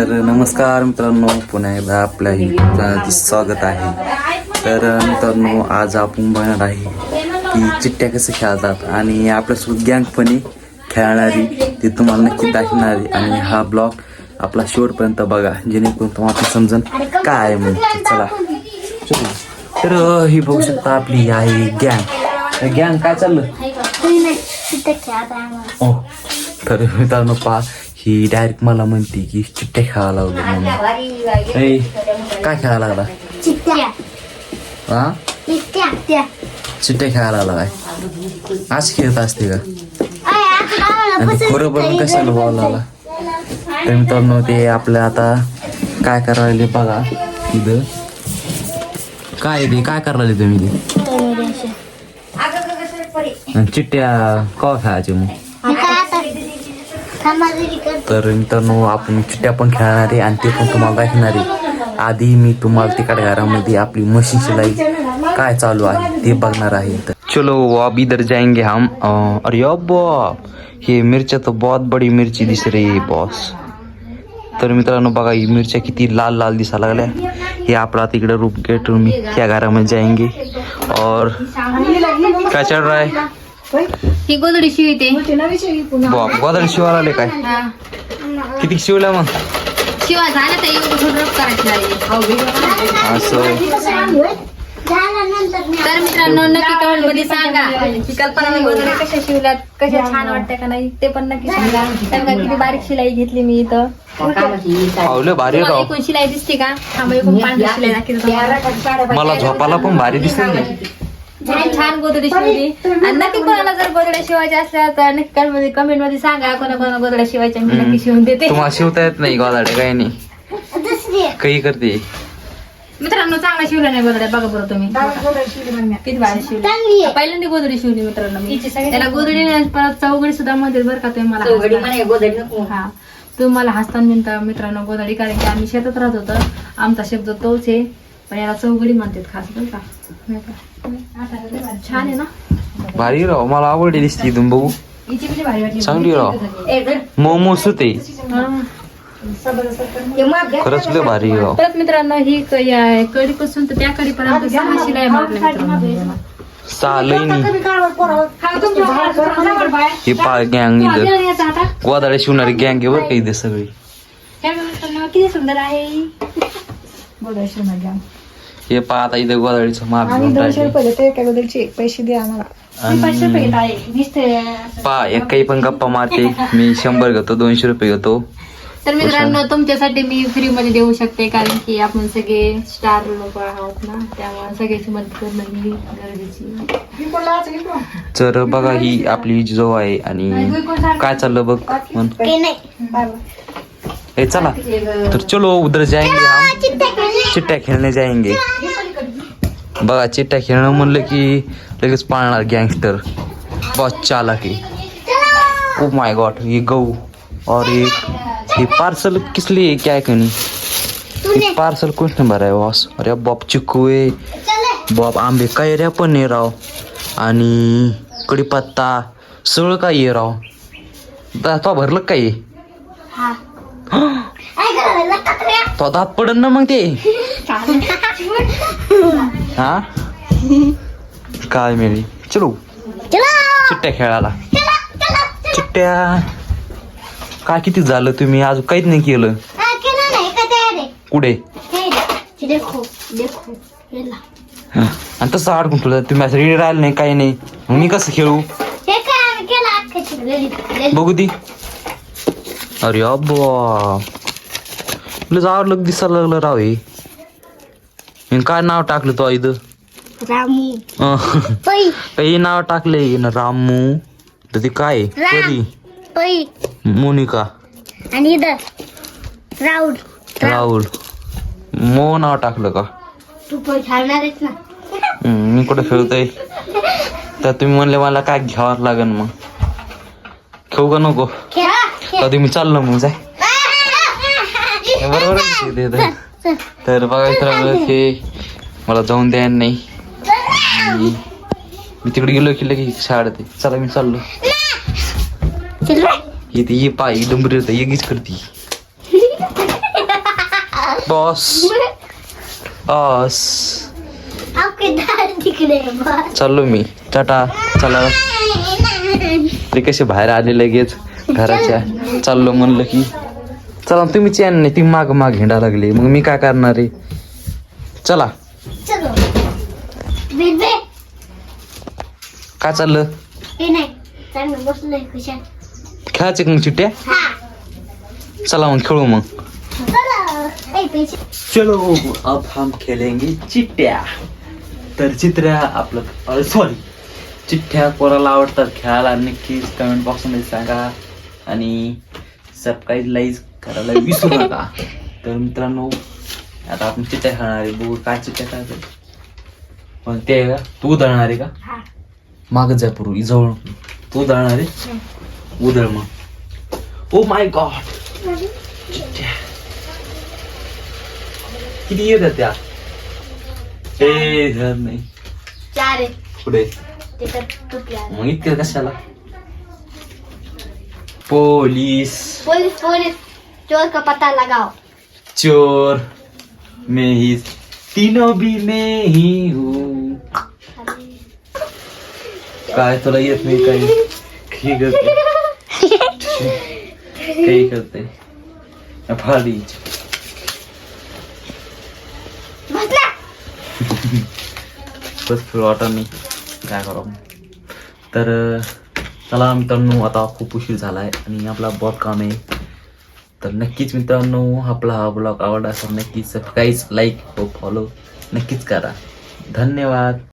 तर नमस्कार मित्रांनो, पुन्हा एकदा आपल्या चॅनलचे स्वागत आहे. तर मित्रांनो, आज आपण बघणार आहे की चिट्ट्या कसे खेळतात आणि आपल्यासोबत गँगपणे खेळणारी ती तुम्हाला नक्की दाखवणारी. आणि हा ब्लॉग आपला शेवटपर्यंत बघा, जेणेकरून तुम्हाला समजून काय आहे म्हणून. चला तर ही बघू शकता आपली आहे गँग. गँग काय चाललं हो. तर मित्रांनो पहा, ही डायरेक्ट मला म्हणते की चिट्ट्या खेळायला लागलो म्हणून. काय खेळायला लागला? हा, चिट्ट्या खेळायला लागला काय? आज खेळत असते का? खरं बघून कशाला बोलायला लागला? तर मित्रांनो, ते आपलं आता काय करायला बघा. इथं काय ते काय करायला तुम्ही ते चिट्ट्या कवा खेळायचे मग? तर मित्रांनो, आपण चिट्ट्या पण खेळणार आहे आणि ते पण तुम्हाला दाखवणार आहे. आधी मी तुम्हाला तिकडे घरामध्ये आपली मशीन शिलाई काय चालू आहे ते बघणार आहे. तर चलो अब इधर जाएंगे हम. अरे बॉ, हे मिरच्या तर बहुत बडी मिरची दिस रही है बॉस. तर मित्रांनो बघा, ही मिरच्या किती लाल लाल दिसायला लागल्या. हे आपला तिकडे रूप गेट मी त्या घरामध्ये जाएंगे. और काय चल रहा है? ही गोदडी शिवते. बाप, गोदडी शिवायला आले काय? किती शिवल्या मग? शिवा झालं तर एवढं रफ करायचं असं. तर मित्रांनो, नक्की कमेंट मध्ये सांगा की कल्पना गोदड्या कशा शिवल्यात, कशा छान वाटते का नाही ते पण नक्की सांगा. कारण किती बारीक शिलाई घेतली मी इथं. भारी राव. एकूण शिलाई दिसते का? थांबा, एकूण पांढरी शिलाई दाखवते. मला झोपाला पण भारी दिसते. छान गोदडी शिवली. आणि नक्की कोणाला जर गोदड्या शिवायच्या असल्या तर नक्की कमेंट मध्ये सांगा. कोणा गोदड्या शिवायच्या मी नक्की शिवून देते. तुम्हाला शिवता येत नाही गोदाडे? काही नाही, काही करते. मित्रांनो, चांगला शिवला नाही गोदड्या. बघा बरं तुम्ही किती भारी शिवली. पहिल्यांदा गोदडी शिवली मित्रांनो मी. त्याला गोदडी परत चौघडी सुद्धा मध्ये बरं का तुम्ही मला. हा, तुम्ही मला हसताना म्हणता मित्रांनो गोदडी, कारण की आम्ही शेतात राहत होतो. आमचा शब्द तोच आहे, पण याला चौघडी म्हणतात खास बरं का. छान आहे ना, भारी राव. मला आवडली दिसते इथून बघू. हिची किती भारी वाटली. चांगली राव. मोमोस होते खरंच लय भारी राव. परत मित्रांनो, ही कडी पासून तर त्या कडीपर्यंत सहा शिलाई मारल्या मित्रांनो. चालही ही पा गँग इथं गोदाडे शिवणारी गँग आहे बरं का इथे सगळी. किती सुंदर आहे गोदडी शिवणार गँग. हे पा आता इथे गोदाडीचं माप घेऊन पैसे द्या आम्हाला. 500 रुपये घेत आहे दिसते. पा एक काही पण गप्पा मारते. मी 100 घेतो, 200 रुपये घेतो. तर मित्रांनो, तुमच्यासाठी मी फ्री मध्ये देऊ शकते, कारण की आपण सगळे स्टार लोक आहोत ना, त्यामुळे सगळ्याची मदत करणं ही गरजेची. तर बघा, ही आपली जो आहे आणि काय चाललं बघ म्हण. हे चला तर चलो उधर जाएंगे हम, चिट्ट्या खेळणे जाएंगे. बघा, चिट्ट्या खेळणं म्हणलं की लगेच पाळणार गँगस्टर. बहुत चालाक है. ओ माय गॉड, ये गऊ. और ये पार्सल किस लिए क्या है कहीं? ये पार्सल कुछ नहीं भरा है बॉस. अरे बाप, चिक्कू आहे बाप, आंबे कैऱ्या पण आहे राव, आणि कडीपत्ता सगळं काय आहे राव. तो भरलं काय तो दात पडन ना मग ते. हा काय मिळेल. चलो चिट्ट्या खेळायला. चिट्ट्या काय किती झालं? तुम्ही अजून काहीच नाही केलं. कुठे? आणि तसं अडकून ठेवलं तुम्ही. असं रेडी राहिलं नाही, काही नाही. मी कसं खेळू बघू ती. अरे अब्बा, आवडलं दिसायला लागलं राव. हे काय नाव टाकलं तो इथं? रामू. काही नाव टाकले ना रामू. तर ते काय परी, मोनिका आणि राहुल. राहुल मो नाव टाकलं का? तू पण खेळणारच ना. मी कुठे खेळतोय? तर तुम्ही म्हणले मला काय घ्यावं लागेल, मग खेळू का नको? कधी मी चाललो मग जाय. बरोबर. तर बघा मित्रांनो, हे मला जाऊन द्यायला नाही. मी तिकडे गेलो की लगेच शाळेत. चला मी चाललो. ये पाय डुंबरी होता येगीच करती. बॉस चाललो मी टाटा. चला ते कसे बाहेर आले लगेच घराच्या. चाललो म्हणलं की चला तुम्ही चॅन नाही ती माग माग हिंडा लागली मग मी काय करणार आहे. चला काय चाललं खेळायचं का मग चिट्ट्या. चला मग खेळू मग. चलो अब हम खेलेंगे चिट्ट्या. तर चित्र्या आपलं सॉरी चिठ्ठ्या कोणाला आवडतात खेळायला नक्कीच कमेंट बॉक्समध्ये सांगा आणि सबस्क्राईब लाईक करायला विसरू नका. तर मित्रांनो आता आपण चिठ्ठ्या खेळणार आहे. बघू काय चिठ्ठ्या खेळायचं पण ते आहे का तू उधळणार आहे का. मागच जाय पूर्वी जवळ तू उधळणार आहे. उधळ मग. ओ माय गॉड चिठ्ठ्या किती येतात त्या. ए घर नाही पुढे मग इतकं कशाला. पोलीस चोर का पता लगाओ. चोर मैं ही तीनों भी मैं ही हूँ. काय तुला येत नाही काही काही करते फाडी. बस वाटत नाही काय करावं. तर चला मित्रांनो आता खूप उशीर झाला आहे आणि आपला बहुत काम आहे. तर नक्कीच मित्रांनो आपला हा ब्लॉग आवडला असेल नक्कीच सबस्क्राईब लाईक व फॉलो नक्कीच करा. धन्यवाद.